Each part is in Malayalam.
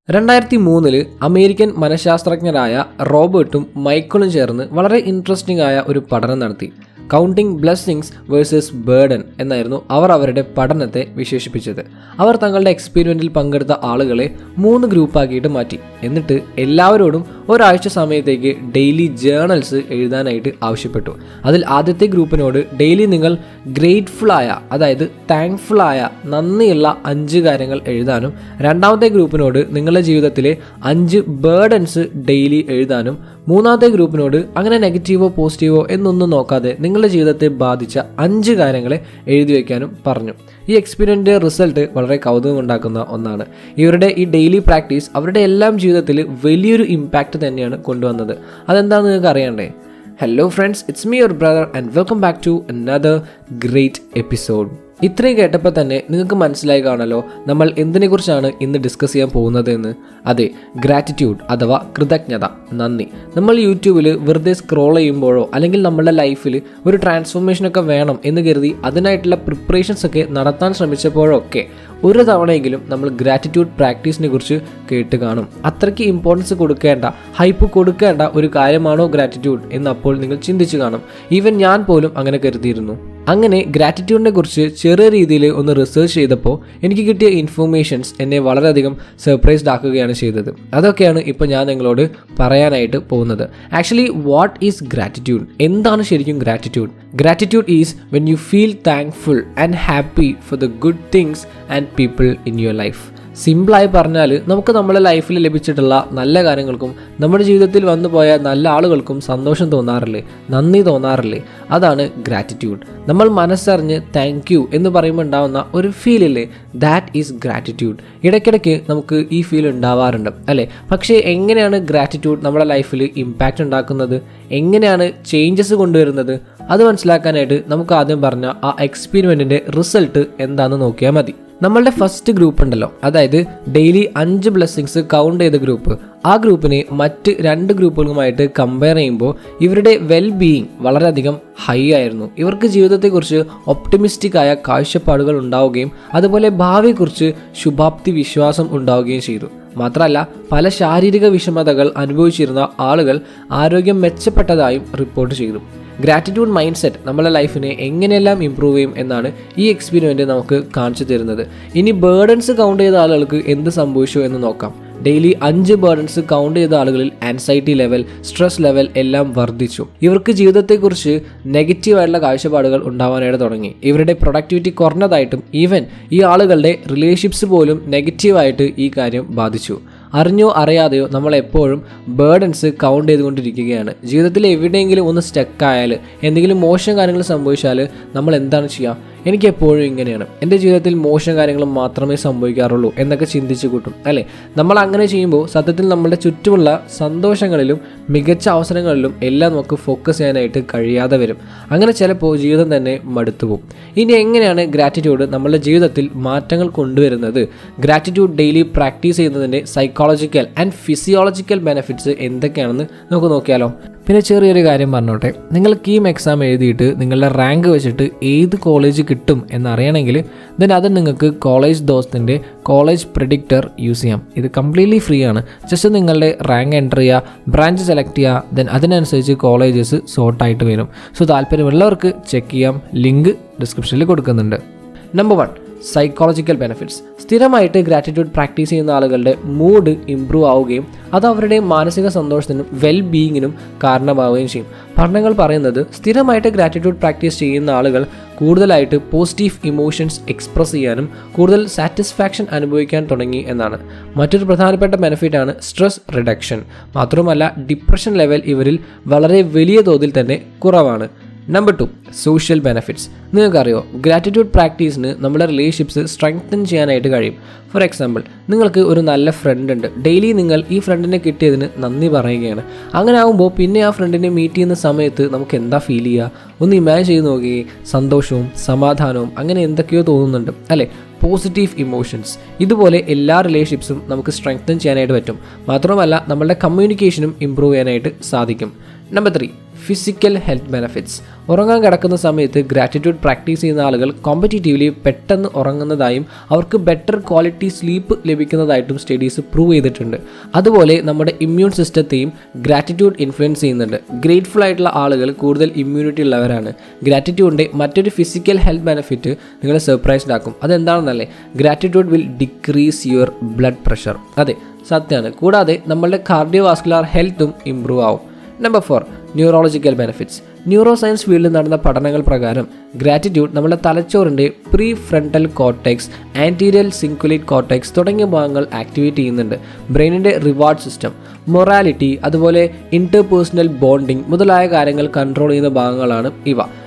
2003 അമേരിക്കൻ മനഃശാസ്ത്രജ്ഞരായ റോബർട്ടും മൈക്കിളും ചേർന്ന് വളരെ ഇൻട്രസ്റ്റിംഗ് ആയ ഒരു പഠനം നടത്തി. കൗണ്ടിങ് ബ്ലെസ്സിങ്സ് വേഴ്സസ് ബേർഡൻ എന്നായിരുന്നു അവർ അവരുടെ പഠനത്തെ വിശേഷിപ്പിച്ചത്. അവർ തങ്ങളുടെ എക്സ്പെരിമെൻറ്റിൽ പങ്കെടുത്ത ആളുകളെ 3 ഗ്രൂപ്പാക്കിയിട്ട് മാറ്റി. എന്നിട്ട് എല്ലാവരോടും ഒരാഴ്ച സമയത്തേക്ക് ഡെയിലി ജേർണൽസ് എഴുതാനായിട്ട് ആവശ്യപ്പെട്ടു. അതിൽ ആദ്യത്തെ ഗ്രൂപ്പിനോട് ഡെയിലി നിങ്ങൾ ഗ്രേറ്റ്ഫുള്ളായ, അതായത് താങ്ക്ഫുള്ളായ, നന്ദിയുള്ള 5 കാര്യങ്ങൾ എഴുതാനും, രണ്ടാമത്തെ ഗ്രൂപ്പിനോട് നിങ്ങളുടെ ജീവിതത്തിലെ 5 ബേർഡൻസ് ഡെയിലി എഴുതാനും, മൂന്നാമത്തെ ഗ്രൂപ്പിനോട് അങ്ങനെ നെഗറ്റീവോ പോസിറ്റീവോ എന്നൊന്നും നോക്കാതെ നിങ്ങളുടെ ജീവിതത്തെ ബാധിച്ച 5 കാര്യങ്ങളെ എഴുതി വയ്ക്കാനും പറഞ്ഞു. ഈ എക്സ്പെരിമെൻ്റിൻ്റെ റിസൾട്ട് വളരെ കൗതുകമുണ്ടാക്കുന്ന ഒന്നാണ്. ഇവരുടെ ഈ ഡെയിലി പ്രാക്ടീസ് അവരുടെ എല്ലാം ജീവിതത്തിൽ വലിയൊരു ഇമ്പാക്റ്റ് തന്നെയാണ് കൊണ്ടുവന്നത്. അതെന്താണെന്ന് നിങ്ങൾക്ക് അറിയണ്ടേ? Hello friends, it's me your brother and welcome back to another great episode. ഇത്രയും കേട്ടപ്പോൾ തന്നെ നിങ്ങൾക്ക് മനസ്സിലായി കാണല്ലോ നമ്മൾ എന്തിനെക്കുറിച്ചാണ് ഇന്ന് ഡിസ്കസ് ചെയ്യാൻ പോകുന്നത് എന്ന്. അതെ, ഗ്രാറ്റിറ്റ്യൂഡ് അഥവാ കൃതജ്ഞത, നന്ദി. നമ്മൾ യൂട്യൂബിൽ വെറുതെ സ്ക്രോൾ ചെയ്യുമ്പോഴോ അല്ലെങ്കിൽ നമ്മളുടെ ലൈഫിൽ ഒരു ട്രാൻസ്ഫോർമേഷനൊക്കെ വേണം എന്ന് കരുതി അതിനായിട്ടുള്ള പ്രിപ്പറേഷൻസ് ഒക്കെ നടത്താൻ ശ്രമിച്ചപ്പോഴോ ഒക്കെ ഒരു തവണയെങ്കിലും നമ്മൾ ഗ്രാറ്റിറ്റ്യൂഡ് പ്രാക്ടീസിനെ കുറിച്ച് കേട്ട് കാണും. അത്രയ്ക്ക് ഇമ്പോർട്ടൻസ് കൊടുക്കേണ്ട, ഹൈപ്പ് കൊടുക്കേണ്ട ഒരു കാര്യമാണോ ഗ്രാറ്റിറ്റ്യൂഡ് എന്ന് അപ്പോൾ നിങ്ങൾ ചിന്തിച്ച് കാണും. ഈവൻ ഞാൻ പോലും അങ്ങനെ കരുതിയിരുന്നു. അങ്ങനെ ഗ്രാറ്റിറ്റ്യൂഡിനെ കുറിച്ച് ചെറിയ രീതിയിൽ ഒന്ന് റിസർച്ച് ചെയ്തപ്പോൾ എനിക്ക് കിട്ടിയ ഇൻഫർമേഷൻസ് എന്നെ വളരെയധികം സർപ്രൈസ്ഡ് ആക്കുകയാണ് ചെയ്തത്. അതൊക്കെയാണ് ഇപ്പോൾ ഞാൻ നിങ്ങളോട് പറയാനായിട്ട് പോകുന്നത്. Actually what is gratitude? എന്താണ് ശരിക്കും gratitude? Gratitude is when you feel thankful and happy for the good things and people in your life. സിമ്പിളായി പറഞ്ഞാൽ നമുക്ക് നമ്മുടെ ലൈഫിൽ ലഭിച്ചിട്ടുള്ള നല്ല കാര്യങ്ങൾക്കും നമ്മുടെ ജീവിതത്തിൽ വന്നു പോയ നല്ല ആളുകൾക്കും സന്തോഷം തോന്നാറില്ലേ, നന്ദി തോന്നാറില്ലേ? അതാണ് ഗ്രാറ്റിറ്റ്യൂഡ്. നമ്മൾ മനസ്സറിഞ്ഞ് താങ്ക് യു എന്ന് പറയുമ്പോൾ ഉണ്ടാവുന്ന ഒരു ഫീലില്ലേ, ദാറ്റ് ഈസ് ഗ്രാറ്റിറ്റ്യൂഡ്. ഇടയ്ക്കിടയ്ക്ക് നമുക്ക് ഈ ഫീൽ ഉണ്ടാവാറുണ്ട് അല്ലേ? പക്ഷേ എങ്ങനെയാണ് ഗ്രാറ്റിറ്റ്യൂഡ് നമ്മുടെ ലൈഫിൽ ഇമ്പാക്റ്റ് ഉണ്ടാക്കുന്നത്, എങ്ങനെയാണ് ചേഞ്ചസ് കൊണ്ടുവരുന്നത്? അത് മനസ്സിലാക്കാനായിട്ട് നമുക്ക് ആദ്യം പറഞ്ഞ ആ എക്സ്പെരിമെൻറ്റിൻ്റെ റിസൾട്ട് എന്താണെന്ന് നോക്കിയാൽ മതി. നമ്മളുടെ ഫസ്റ്റ് ഗ്രൂപ്പ് ഉണ്ടല്ലോ, അതായത് ഡെയിലി 5 ബ്ലെസ്സിങ്സ് കൗണ്ട് ചെയ്ത ഗ്രൂപ്പ്, ആ ഗ്രൂപ്പിനെ മറ്റ് 2 ഗ്രൂപ്പുകളുമായിട്ട് കമ്പയർ ചെയ്യുമ്പോൾ ഇവരുടെ വെൽ ബീയിങ് വളരെയധികം ഹൈ ആയിരുന്നു. ഇവർക്ക് ജീവിതത്തെക്കുറിച്ച് ഒപ്റ്റിമിസ്റ്റിക് ആയ കാഴ്ചപ്പാടുകൾ ഉണ്ടാവുകയും അതുപോലെ ഭാവിയെക്കുറിച്ച് ശുഭാപ്തി വിശ്വാസം ഉണ്ടാവുകയും ചെയ്തു. മാത്രമല്ല പല ശാരീരിക വിഷമതകൾ അനുഭവിച്ചിരുന്ന ആളുകൾ ആരോഗ്യം മെച്ചപ്പെട്ടതായും റിപ്പോർട്ട് ചെയ്തു. ഗ്രാറ്റിറ്റ്യൂഡ് മൈൻഡ് സെറ്റ് നമ്മുടെ ലൈഫിനെ എങ്ങനെയെല്ലാം ഇമ്പ്രൂവ് ചെയ്യും എന്നാണ് ഈ എക്സ്പെരിമെൻറ്റ് നമുക്ക് കാണിച്ചു തരുന്നത്. ഇനി ബേർഡൻസ് കൗണ്ട് ചെയ്ത ആളുകൾക്ക് എന്ത് സംഭവിച്ചു എന്ന് നോക്കാം. ഡെയിലി 5 ബേർഡൻസ് കൗണ്ട് ചെയ്ത ആളുകളിൽ ആൻസൈറ്റി ലെവൽ, സ്ട്രെസ് ലെവൽ എല്ലാം വർദ്ധിച്ചു. ഇവർക്ക് ജീവിതത്തെക്കുറിച്ച് നെഗറ്റീവായിട്ടുള്ള കാഴ്ചപ്പാടുകൾ ഉണ്ടാവാനായിട്ട് തുടങ്ങി. ഇവരുടെ പ്രൊഡക്ടിവിറ്റി കുറഞ്ഞതായിട്ടും ഈവൻ ഈ ആളുകളുടെ റിലേഷൻഷിപ്സ് പോലും നെഗറ്റീവായിട്ട് ഈ കാര്യം ബാധിച്ചു. അറിഞ്ഞോ അറിയാതെയോ നമ്മൾ എപ്പോഴും ബേർഡൻസ് കൗണ്ട് ചെയ്തുകൊണ്ടിരിക്കുകയാണ്. ജീവിതത്തിൽ എവിടെയെങ്കിലും ഒന്ന് സ്റ്റക്കായാൽ, എന്തെങ്കിലും മോശം കാര്യങ്ങൾ സംഭവിച്ചാൽ നമ്മൾ എന്താണ് ചെയ്യുക? എനിക്ക് എപ്പോഴും ഇങ്ങനെയാണ്, എൻ്റെ ജീവിതത്തിൽ മോശം കാര്യങ്ങൾ മാത്രമേ സംഭവിക്കാറുള്ളൂ എന്നൊക്കെ ചിന്തിച്ച് കൂട്ടും അല്ലേ? നമ്മൾ അങ്ങനെ ചെയ്യുമ്പോൾ സത്യത്തിൽ നമ്മുടെ ചുറ്റുമുള്ള സന്തോഷങ്ങളിലും മികച്ച അവസരങ്ങളിലും എല്ലാം നമുക്ക് ഫോക്കസ് ചെയ്യാനായിട്ട് കഴിയാതെ വരും. അങ്ങനെ ചിലപ്പോൾ ജീവിതം തന്നെ മടുത്തു പോകും. ഇനി എങ്ങനെയാണ് ഗ്രാറ്റിറ്റ്യൂഡ് നമ്മുടെ ജീവിതത്തിൽ മാറ്റങ്ങൾ കൊണ്ടുവരുന്നത്? ഗ്രാറ്റിറ്റ്യൂഡ് ഡെയിലി പ്രാക്ടീസ് ചെയ്യുന്നതിൻ്റെ സൈക്കോളജിക്കൽ ആൻഡ് ഫിസിയോളജിക്കൽ ബെനിഫിറ്റ്സ് എന്തൊക്കെയാണെന്ന് നമുക്ക് നോക്കിയാലോ? പിന്നെ ചെറിയൊരു കാര്യം പറഞ്ഞോട്ടെ, നിങ്ങൾ കീം എക്സാം എഴുതിയിട്ട് നിങ്ങളുടെ റാങ്ക് വെച്ചിട്ട് ഏത് കോളേജ് കിട്ടും എന്നറിയണമെങ്കിൽ ദെൻ അത് നിങ്ങൾക്ക് കോളേജ് ദോസ്തിൻ്റെ കോളേജ് പ്രെഡിക്റ്റർ യൂസ് ചെയ്യാം. ഇത് കംപ്ലീറ്റ്ലി ഫ്രീ ആണ്. ജസ്റ്റ് നിങ്ങളുടെ റാങ്ക് എൻ്റർ ചെയ്യുക, ബ്രാഞ്ച് സെലക്ട് ചെയ്യുക, ദെൻ അതിനനുസരിച്ച് കോളേജസ് സോർട്ടായിട്ട് വരും. സോ താല്പര്യമുള്ളവർക്ക് ചെക്ക് ചെയ്യാം. ലിങ്ക് ഡിസ്ക്രിപ്ഷനിൽ കൊടുക്കുന്നുണ്ട്. Number 1, psychological benefits. സ്ഥിരമായിട്ട് ഗ്രാറ്റിറ്റ്യൂഡ് പ്രാക്ടീസ് ചെയ്യുന്ന ആളുകളുടെ മൂഡ് ഇമ്പ്രൂവ് ആവുകയും അത് അവരുടെ മാനസിക സന്തോഷത്തിനും വെൽ ബീയിങ്ങിനും കാരണമാവുകയും ചെയ്യും. പഠനങ്ങൾ പറയുന്നത് സ്ഥിരമായിട്ട് ഗ്രാറ്റിറ്റ്യൂഡ് പ്രാക്ടീസ് ചെയ്യുന്ന ആളുകൾ കൂടുതലായിട്ട് പോസിറ്റീവ് ഇമോഷൻസ് എക്സ്പ്രസ് ചെയ്യാനും കൂടുതൽ സാറ്റിസ്ഫാക്ഷൻ അനുഭവിക്കാൻ തുടങ്ങി എന്നാണ്. മറ്റൊരു പ്രധാനപ്പെട്ട ബെനിഫിറ്റാണ് സ്ട്രെസ് റിഡക്ഷൻ. മാത്രമല്ല ഡിപ്രഷൻ ലെവൽ ഇവരിൽ വളരെ വലിയ തോതിൽ തന്നെ കുറവാണ്. Number 2, social benefits. നിങ്ങൾക്കറിയോ, ഗ്രാറ്റിറ്റ്യൂഡ് പ്രാക്ടീസിന് നമ്മുടെ റിലേഷൻഷിപ്സ് സ്ട്രെങ്തൻ ചെയ്യാനായിട്ട് കഴിയും. ഫോർ എക്സാമ്പിൾ, നിങ്ങൾക്ക് ഒരു നല്ല ഫ്രണ്ട് ഉണ്ട്. ഡെയിലി നിങ്ങൾ ഈ ഫ്രണ്ടിനെ കിട്ടിയതിന് നന്ദി പറയുകയാണ്. അങ്ങനെ ആകുമ്പോൾ പിന്നെ ആ ഫ്രണ്ടിനെ മീറ്റ് ചെയ്യുന്ന സമയത്ത് നമുക്ക് എന്താ ഫീൽ ചെയ്യുക? ഒന്ന് ഇമാജിൻ ചെയ്ത് നോക്കുകയെ. സന്തോഷവും സമാധാനവും അങ്ങനെ എന്തൊക്കെയോ തോന്നുന്നുണ്ട് അല്ലേ? Positive emotions. ഇതുപോലെ എല്ലാ റിലേഷൻഷിപ്സും നമുക്ക് സ്ട്രെങ്തൻ ചെയ്യാനായിട്ട് പറ്റും. മാത്രമല്ല നമ്മളുടെ കമ്മ്യൂണിക്കേഷനും ഇമ്പ്രൂവ് ചെയ്യാനായിട്ട് സാധിക്കും. Number 3, physical health benefits. ഉറങ്ങാൻ കിടക്കുന്ന സമയത്ത് ഗ്രാറ്റിറ്റ്യൂഡ് പ്രാക്ടീസ് ചെയ്യുന്ന ആളുകൾ കോമ്പറ്റീറ്റീവ്ലി പെട്ടെന്ന് ഉറങ്ങുന്നതായും അവർക്ക് ബെറ്റർ ക്വാളിറ്റി സ്ലീപ്പ് ലഭിക്കുന്നതായിട്ടും സ്റ്റഡീസ് പ്രൂവ് ചെയ്തിട്ടുണ്ട്. അതുപോലെ നമ്മുടെ ഇമ്മ്യൂൺ സിസ്റ്റത്തെയും ഗ്രാറ്റിറ്റ്യൂഡ് ഇൻഫ്ലുവൻസ് ചെയ്യുന്നുണ്ട്. ഗ്രേറ്റ്ഫുൾ ആയിട്ടുള്ള ആളുകൾ കൂടുതൽ ഇമ്മ്യൂണിറ്റി ഉള്ളവരാണ്. ഗ്രാറ്റിറ്റ്യൂഡിൻ്റെ മറ്റൊരു ഫിസിക്കൽ ഹെൽത്ത് ബെനിഫിറ്റ് നിങ്ങളെ സർപ്രൈസ്ഡ് ആക്കും. അതെന്താണെന്നല്ലേ? Gratitude will decrease your blood pressure. അതെ, സത്യമാണ്. കൂടാതെ നമ്മളുടെ കാർഡിയോവാസ്കുലർ ഹെൽത്തും ഇംപ്രൂവ് ആവും. Number 4, neurological benefits. Neuro science ഫീൽഡിൽ നടന്ന പഠനങ്ങൾ പ്രകാരം ഗ്രാറ്റിറ്റ്യൂഡ് നമ്മുടെ തലച്ചോറിൻ്റെ pre frontal cortex, anterior cingulate cortex തുടങ്ങിയ ഭാഗങ്ങൾ ആക്ടിവേറ്റ് ചെയ്യുന്നുണ്ട്. ബ്രെയിനിൻ്റെ റിവാർഡ് സിസ്റ്റം, മൊറാലിറ്റി, അതുപോലെ ഇൻ്റർപേഴ്സണൽ ബോണ്ടിങ് മുതലായ കാര്യങ്ങൾ കൺട്രോൾ ചെയ്യുന്ന ഭാഗങ്ങളാണ് ഇവ.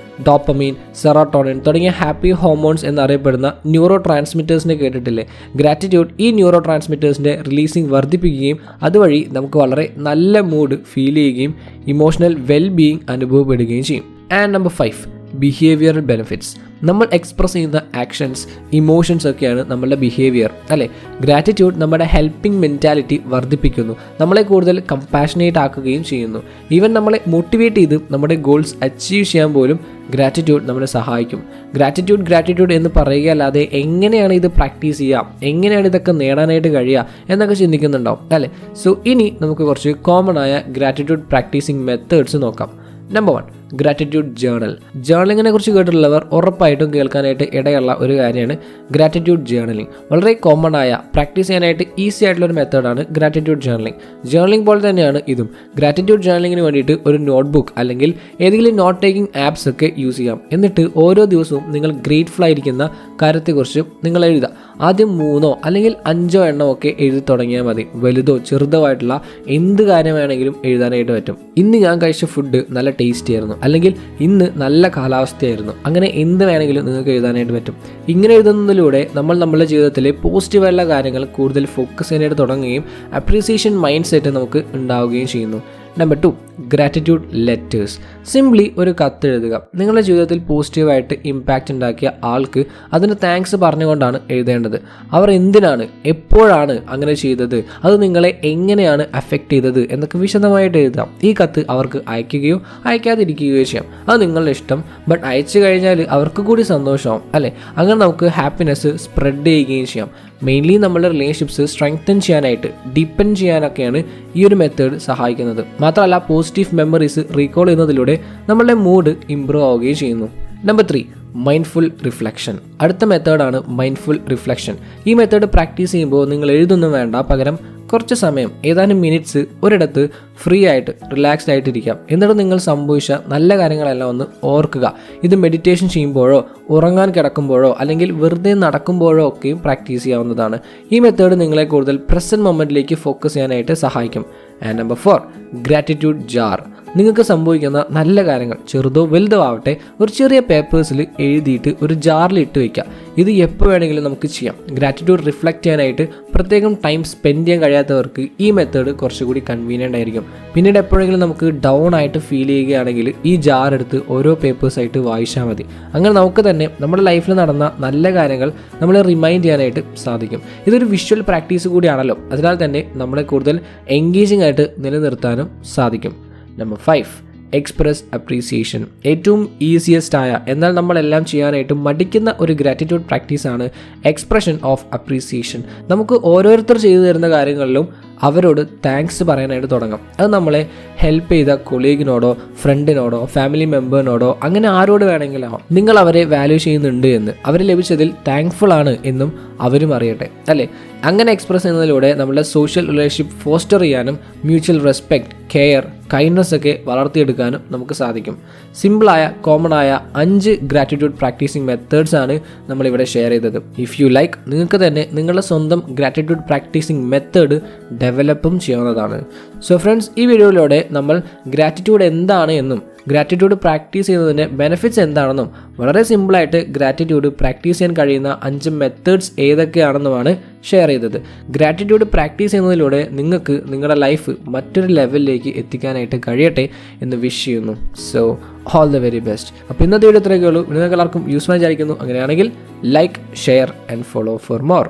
ഡോപ്പമീൻ, സെറോട്ടോണിൻ തുടങ്ങിയ ഹാപ്പി ഹോർമോൺസ് എന്നറിയപ്പെടുന്ന ന്യൂറോ ട്രാൻസ്മിറ്റേഴ്സിനെ കേട്ടിട്ടില്ലേ? ഗ്രാറ്റിറ്റ്യൂഡ് ഈ ന്യൂറോ ട്രാൻസ്മിറ്റേഴ്സിൻ്റെ റിലീസിങ് വർദ്ധിപ്പിക്കുകയും അതുവഴി നമുക്ക് വളരെ നല്ല മൂഡ് ഫീൽ ചെയ്യുകയും ഇമോഷണൽ വെൽബീയിങ് അനുഭവപ്പെടുകയും ചെയ്യും. And number 5, behavioural benefits. നമ്മൾ എക്സ്പ്രസ് ചെയ്യുന്ന ആക്ഷൻസ്, ഇമോഷൻസ് ഒക്കെയാണ് നമ്മളുടെ ബിഹേവിയർ, അല്ലേ? ഗ്രാറ്റിറ്റ്യൂഡ് നമ്മുടെ ഹെൽപ്പിംഗ് മെൻറ്റാലിറ്റി വർദ്ധിപ്പിക്കുന്നു, നമ്മളെ കൂടുതൽ കമ്പാഷനേറ്റ് ആക്കുകയും ചെയ്യുന്നു. ഈവൻ നമ്മളെ മോട്ടിവേറ്റ് ചെയ്ത് നമ്മുടെ ഗോൾസ് അച്ചീവ് ചെയ്യാൻ പോലും ഗ്രാറ്റിറ്റ്യൂഡ് നമ്മളെ സഹായിക്കും. ഗ്രാറ്റിറ്റ്യൂഡ് എന്ന് പറയുകയല്ലാതെ എങ്ങനെയാണ് ഇത് പ്രാക്ടീസ് ചെയ്യുക, എങ്ങനെയാണ് ഇതൊക്കെ നേടാനായിട്ട് കഴിയുക എന്നൊക്കെ ചിന്തിക്കുന്നുണ്ടാവും, അല്ലേ? സോ ഇനി നമുക്ക് കുറച്ച് കോമൺ ആയ ഗ്രാറ്റിറ്റ്യൂഡ് പ്രാക്ടീസിങ് മെത്തേഡ്സ് നോക്കാം. Number 1, gratitude journal. ജേർണലിങ്ങിനെ കുറിച്ച് കേട്ടിട്ടുള്ളവർ ഉറപ്പായിട്ടും കേൾക്കാനായിട്ട് ഇടയുള്ള ഒരു കാര്യമാണ് ഗ്രാറ്റിറ്റ്യൂഡ് ജേർണലിംഗ്. വളരെ കോമൺ ആയ പ്രാക്ടീസ് ചെയ്യാനായിട്ട് ഈസി ആയിട്ടുള്ള ഒരു മെത്തേഡാണ് ഗ്രാറ്റിറ്റ്യൂഡ് ജേർണലിംഗ്. ജേർണലിംഗ് പോലെ തന്നെയാണ് ഇതും. ഗ്രാറ്റിറ്റ്യൂഡ് ജേർണലിങ്ങിന് വേണ്ടിയിട്ട് ഒരു നോട്ട്ബുക്ക് അല്ലെങ്കിൽ ഏതെങ്കിലും നോട്ട് ടേക്കിംഗ് ആപ്സ് ഒക്കെ യൂസ് ചെയ്യാം. എന്നിട്ട് ഓരോ ദിവസവും നിങ്ങൾ ഗ്രേറ്റ്ഫുൾ ആയിരിക്കുന്ന കാര്യത്തെക്കുറിച്ച് നിങ്ങൾ എഴുതുക. ആദ്യം 3 അല്ലെങ്കിൽ 5 എണ്ണം ഒക്കെ എഴുതി തുടങ്ങിയാൽ മതി. വലുതോ ചെറുതോ ആയിട്ടുള്ള എന്ത് കാര്യം വേണമെങ്കിലും എഴുതാനായിട്ട് പറ്റും. ഇന്ന് ഞാൻ കഴിച്ച ഫുഡ് നല്ല ടേസ്റ്റി ആയിരുന്നു, അല്ലെങ്കിൽ ഇന്ന് നല്ല കാലാവസ്ഥയായിരുന്നു. അങ്ങനെ എന്ത് വേണമെങ്കിലും നിങ്ങൾക്ക് എഴുതാനായിട്ട് പറ്റും. ഇങ്ങനെ എഴുതുന്നതിലൂടെ നമ്മൾ നമ്മുടെ ജീവിതത്തിലെ പോസിറ്റീവായുള്ള കാര്യങ്ങൾ കൂടുതൽ ഫോക്കസ് ചെയ്യാനായിട്ട് തുടങ്ങുകയും അപ്രീസിയേഷൻ മൈൻഡ് സെറ്റ് നമുക്ക് ഉണ്ടാവുകയും ചെയ്യുന്നു. Number 2, gratitude letters. സിംപ്ലി ഒരു കത്ത് എഴുതുക. നിങ്ങളുടെ ജീവിതത്തിൽ പോസിറ്റീവായിട്ട് ഇമ്പാക്റ്റ് ഉണ്ടാക്കിയ ആൾക്ക് അതിന് താങ്ക്സ് പറഞ്ഞുകൊണ്ടാണ് എഴുതേണ്ടത്. അവർ എന്തിനാണ്, എപ്പോഴാണ് അങ്ങനെ ചെയ്തത്, അത് നിങ്ങളെ എങ്ങനെയാണ് അഫക്റ്റ് ചെയ്തത് എന്നൊക്കെ വിശദമായിട്ട് എഴുതാം. ഈ കത്ത് അവർക്ക് അയക്കുകയോ അയക്കാതിരിക്കുകയോ ചെയ്യാം, അത് നിങ്ങളുടെ ഇഷ്ടം. ബട്ട് അയച്ചു കഴിഞ്ഞാൽ അവർക്ക് കൂടി സന്തോഷമാവും, അല്ലേ? അങ്ങനെ നമുക്ക് ഹാപ്പിനെസ് സ്പ്രെഡ് ചെയ്യുകയും ചെയ്യാം. മെയിൻലി നമ്മുടെ റിലേഷൻഷിപ്സ് സ്ട്രെങ്തൻ ചെയ്യാനായിട്ട്, ഡീപ്പൻ ചെയ്യാനൊക്കെയാണ് ഈ ഒരു മെത്തേഡ് സഹായിക്കുന്നത്. മാത്രമല്ല പോസിറ്റീവ് മെമ്മറീസ് റീകോൾ ചെയ്യുന്നതിലൂടെ നമ്മളുടെ മൂഡ് ഇംപ്രൂവ് ആവുകയും ചെയ്യുന്നു. Number 3, mindful reflection. അടുത്ത മെത്തേഡാണ് മൈൻഡ്ഫുൾ റിഫ്ലക്ഷൻ. ഈ മെത്തേഡ് പ്രാക്ടീസ് ചെയ്യുമ്പോൾ നിങ്ങൾ എഴുതൊന്നും വേണ്ട, പകരം കുറച്ച് സമയം, ഏതാനും മിനിറ്റ്സ് ഒരിടത്ത് ഫ്രീ ആയിട്ട് റിലാക്സ്ഡ് ആയിട്ടിരിക്കാം. എന്നിട്ട് നിങ്ങൾ സംഭവിച്ച നല്ല കാര്യങ്ങളെല്ലാം ഒന്ന് ഓർക്കുക. ഇത് മെഡിറ്റേഷൻ ചെയ്യുമ്പോഴോ ഉറങ്ങാൻ കിടക്കുമ്പോഴോ അല്ലെങ്കിൽ വെറുതെ നടക്കുമ്പോഴോ ഒക്കെയും പ്രാക്ടീസ് ചെയ്യാവുന്നതാണ്. ഈ മെത്തേഡ് നിങ്ങളെ കൂടുതൽ പ്രസന്റ് മൊമെന്റിലേക്ക് ഫോക്കസ് ചെയ്യാനായിട്ട് സഹായിക്കും. And number 4, gratitude jar. നിങ്ങൾക്ക് സംഭവിക്കുന്ന നല്ല കാര്യങ്ങൾ ചെറുതോ വലുതോ ആവട്ടെ ഒരു ചെറിയ പേപ്പേഴ്സിൽ എഴുതിയിട്ട് ഒരു ജാറിൽ ഇട്ട് വയ്ക്കുക. ഇത് എപ്പോൾ വേണമെങ്കിലും നമുക്ക് ചെയ്യാം. ഗ്രാറ്റിറ്റ്യൂഡ് റിഫ്ലക്റ്റ് ചെയ്യാനായിട്ട് പ്രത്യേകം ടൈം സ്പെൻഡ് ചെയ്യാൻ കഴിയാത്തവർക്ക് ഈ മെത്തേഡ് കുറച്ചുകൂടി കൺവീനിയൻ്റ് ആയിരിക്കും. പിന്നീട് എപ്പോഴെങ്കിലും നമുക്ക് ഡൗൺ ആയിട്ട് ഫീൽ ചെയ്യുകയാണെങ്കിൽ ഈ ജാർ എടുത്ത് ഓരോ പേപ്പേഴ്സായിട്ട് വായിച്ചാൽ മതി. അങ്ങനെ നമുക്ക് തന്നെ നമ്മുടെ ലൈഫിൽ നടന്ന നല്ല കാര്യങ്ങൾ നമ്മളെ റിമൈൻഡ് ചെയ്യാനായിട്ട് സാധിക്കും. ഇതൊരു വിഷ്വൽ പ്രാക്ടീസ് കൂടിയാണല്ലോ, അതിനാൽ തന്നെ നമ്മളെ കൂടുതൽ എൻഗേജിംഗ് ആയിട്ട് നിലനിർത്താനും സാധിക്കും. Number 5, express appreciation. ഏറ്റവും ഈസിയസ്റ്റ് ആയ എന്നാൽ നമ്മളെല്ലാം ചെയ്യാനായിട്ട് മടിക്കുന്ന ഒരു ഗ്രാറ്റിറ്റ്യൂഡ് പ്രാക്ടീസാണ് എക്സ്പ്രഷൻ ഓഫ് അപ്രീസിയേഷൻ. നമുക്ക് ഓരോരുത്തർ ചെയ്തു തരുന്ന കാര്യങ്ങളിലും അവരോട് താങ്ക്സ് പറയാനായിട്ട് തുടങ്ങാം. അത് നമ്മളെ ഹെൽപ്പ് ചെയ്ത കൊളീഗിനോടോ ഫ്രണ്ടിനോടോ ഫാമിലി മെമ്പറിനോടോ അങ്ങനെ ആരോട് വേണമെങ്കിലും നിങ്ങൾ അവരെ വാല്യൂ ചെയ്യുന്നുണ്ട് എന്ന്, അവർ ലഭിച്ചതിൽ താങ്ക്ഫുൾ ആണ് എന്നും അവരും അറിയട്ടെ, അല്ലേ? അങ്ങനെ എക്സ്പ്രസ് ചെയ്യുന്നതിലൂടെ നമ്മുടെ സോഷ്യൽ റിലേഷൻഷിപ്പ് ഫോസ്റ്റർ ചെയ്യാനും മ്യൂച്വൽ റെസ്പെക്റ്റ്, കെയർ, കൈൻഡ്നസ് ഒക്കെ വളർത്തിയെടുക്കാനും നമുക്ക് സാധിക്കും. സിമ്പിളായ കോമണായ 5 ഗ്രാറ്റിറ്റ്യൂഡ് പ്രാക്ടീസിങ് മെത്തേഡ്സ് ആണ് നമ്മളിവിടെ ഷെയർ ചെയ്തത്. ഇഫ് യു ലൈക്ക്, നിങ്ങൾക്ക് തന്നെ നിങ്ങളുടെ സ്വന്തം ഗ്രാറ്റിറ്റ്യൂഡ് പ്രാക്ടീസിങ് മെത്തേഡ് ഡെവലപ്പും ചെയ്യാവുന്നതാണ്. സോ ഫ്രണ്ട്സ്, ഈ വീഡിയോയിലൂടെ നമ്മൾ ഗ്രാറ്റിറ്റ്യൂഡ് എന്താണ് എന്നും ഗ്രാറ്റിറ്റ്യൂഡ് പ്രാക്ടീസ് ചെയ്യുന്നതിൻ്റെ ബെനിഫിറ്റ്സ് എന്താണെന്നും വളരെ സിമ്പിളായിട്ട് ഗ്രാറ്റിറ്റ്യൂഡ് പ്രാക്ടീസ് ചെയ്യാൻ കഴിയുന്ന 5 മെത്തേഡ്സ് ഏതൊക്കെയാണെന്നുമാണ് ഷെയർ ചെയ്തത്. ഗ്രാറ്റിറ്റ്യൂഡ് പ്രാക്ടീസ് ചെയ്യുന്നതിലൂടെ നിങ്ങൾക്ക് നിങ്ങളുടെ ലൈഫ് മറ്റൊരു ലെവലിലേക്ക് എത്തിക്കാനായിട്ട് കഴിയട്ടെ എന്ന് വിഷ് ചെയ്യുന്നു. So all the very best. അപ്പോൾ ഇന്നത്തെ വീഡിയോ ഇത്രയൊക്കെ ഉള്ളൂ. നിങ്ങൾക്ക് എല്ലാവർക്കും യൂസ്ഫുൾ ആയിരിക്കുന്നു. അങ്ങനെയാണെങ്കിൽ like, share and follow for more.